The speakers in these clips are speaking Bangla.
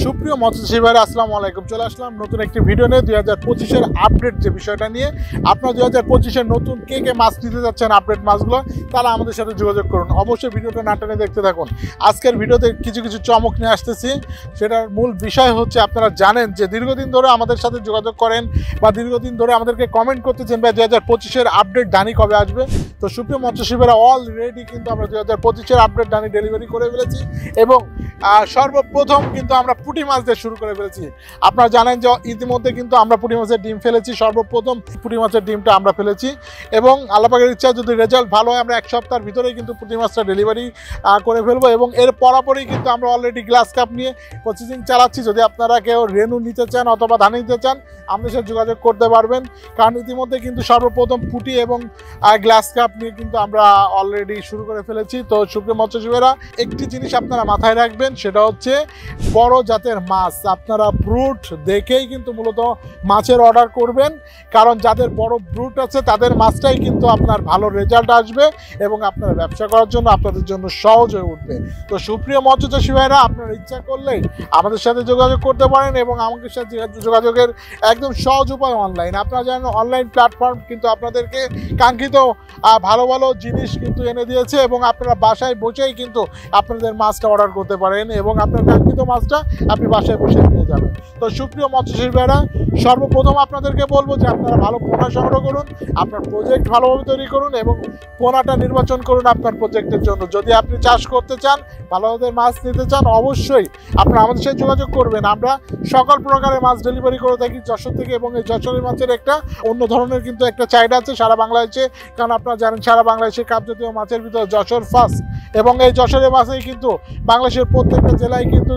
সুপ্রিয় মৎস্যজীবী ভাইরা আসসালামু আলাইকুম। চলে আসলাম নতুন একটি ভিডিও নিয়ে 2025-এর আপডেট যে বিষয়টা নিয়ে। আপনারা 2025-এর নতুন কে মাছ নিতে যাচ্ছেন আপডেট মাছগুলো, তারা আমাদের সাথে যোগাযোগ করুন। অবশ্যই ভিডিওটা না টেনে দেখতে থাকুন। আজকের ভিডিওতে কিছু চমক নিয়ে আসতেছি। সেটার মূল বিষয় হচ্ছে, আপনারা জানেন যে দীর্ঘদিন ধরে আমাদের সাথে যোগাযোগ করেন বা দীর্ঘদিন ধরে আমাদেরকে কমেন্ট করতেছেন ভাই 2025-এর আপডেট ডানি কবে আসবে। তো সুপ্রিয় মৎস্যজীবী ভাইরা অলরেডি কিন্তু আমরা 2025-এর আপডেট ডানি ডেলিভারি করে ফেলেছি এবং সর্বপ্রথম কিন্তু আমরা পুঁটি মাছ দিয়ে শুরু করে ফেলেছি। আপনারা জানেন যে ইতিমধ্যে কিন্তু আমরা পুঁটি মাছের ডিম ফেলেছি। সর্বপ্রথম পুঁটি মাছের ডিমটা আমরা ফেলেছি এবং আল্লাহ পাকের ইচ্ছা যদি রেজাল্ট ভালো হয় আমরা এক সপ্তাহের ভিতরেই কিন্তু পুঁটি মাছটা ডেলিভারি করে ফেলবো এবং এর পরপরই কিন্তু আমরা অলরেডি গ্লাস কাপ নিয়ে প্রসেসিং চালাচ্ছি। যদি আপনারা কেউ রেনু নিতে চান অথবা ধান নিতে চান আমাদের সাথে যোগাযোগ করতে পারবেন, কারণ ইতিমধ্যে কিন্তু সর্বপ্রথম পুঁটি এবং গ্লাস কাপ নিয়ে কিন্তু আমরা অলরেডি শুরু করে ফেলেছি। তো সুপ্রিয় মৎস্যজীবীরা একটি জিনিস আপনারা মাথায় রাখবেন, সেটা হচ্ছে বড় জাতের মাছ আপনারা ব্রুট দেখেই কিন্তু মূলত মাছের অর্ডার করবেন, কারণ যাদের বড় ব্রুট আছে তাদের মাছটাই কিন্তু আপনার ভালো রেজাল্ট আসবে এবং আপনার ব্যবসা করার জন্য আপনাদের জন্য সহজ হয়ে উঠবে। তো সুপ্রিয় মৎস্যচাষী ভাইরা, আপনারা ইচ্ছা করলেই আমাদের সাথে যোগাযোগ করতে পারেন এবং আমাদের সাথে যোগাযোগের একদম সহজ উপায় অনলাইন। আপনারা জানেন অনলাইন প্ল্যাটফর্ম কিন্তু আপনাদেরকে কাঙ্ক্ষিত ভালো ভালো জিনিস কিন্তু এনে দিয়েছে এবং আপনারা বাসায় বসেই কিন্তু আপনাদের মাছটা অর্ডার করতে পারেন এবং আপনার কাঙ্ক্ষিত মাছটা আপনি বাসায় বসে নিয়ে যাবেন। তো সুপ্রিয় মৎস্যজীবী ভাইরা, সর্বপ্রথম আপনাদেরকে বলবো যে আপনারা ভালো পোনা সংগ্রহ করুন, আপনার প্রজেক্ট ভালোভাবে তৈরি করুন এবং পোনাটা নির্বাচন করুন আপনার প্রজেক্টের জন্য। যদি আপনি চাষ করতে চান, ভালোভাবে মাছ নিতে চান, অবশ্যই আপনারা আমাদের সাথে যোগাযোগ করবেন। আমরা সকল প্রকারের মাছ ডেলিভারি করে থাকি যশোর থেকে এবং এই যশোরের মাছের একটা অন্য ধরনের কিন্তু একটা চাহিদা আছে সারা বাংলাদেশে, কারণ আপনারা জানেন সারা বাংলাদেশে কাপ জাতীয় মাছের ভিতরে যশোর ফার্স্ট এবং এই যশোরের মাছেই কিন্তু বাংলাদেশের প্রত্যেকটা জেলায় কিন্তু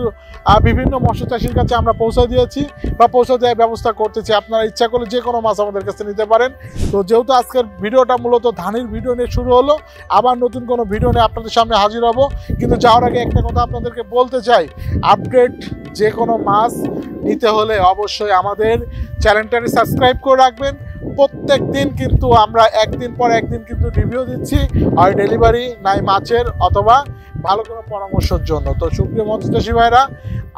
বিভিন্ন মৎস্য চাষির কাছে আমরা পৌঁছে দিয়েছি বা পৌঁছে দেওয়ার ব্যবস্থা করতেছি। আপনারা ইচ্ছা করলে যে কোনো মাছ আমাদের কাছে নিতে পারেন। তো যেহেতু আজকের ভিডিওটা মূলত ধানের ভিডিও নিয়ে শুরু হলো, আবার নতুন কোনো ভিডিও নিয়ে আপনাদের সামনে হাজির হব। কিন্তু যাওয়ার আগে একটা কথা আপনাদেরকে বলতে চাই, আপডেট যে কোনো মাছ নিতে হলে অবশ্যই আমাদের চ্যানেলটাকে সাবস্ক্রাইব করে রাখবেন। প্রত্যেক দিন কিন্তু আমরা একদিন পর একদিন কিন্তু রিভিউ দিচ্ছি, আর ডেলিভারি নাই মাছের অথবা ভালো কোনো পরামর্শের জন্য। তো সুপ্রিয় মৎস্যচাষী ভাইরা,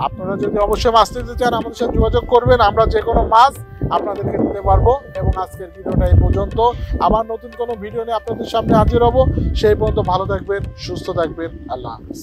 আপনারা যদি অবশ্যই মাছ নিতে চান আমাদের সাথে যোগাযোগ করবেন, আমরা যে কোনো মাছ আপনাদেরকে দিতে পারবো। এবং আজকের ভিডিওটা এই পর্যন্ত, আবার নতুন কোনো ভিডিও নিয়ে আপনাদের সামনে হাজির হব। সেই পর্যন্ত ভালো থাকবেন, সুস্থ থাকবেন, আল্লাহ হাফেজ।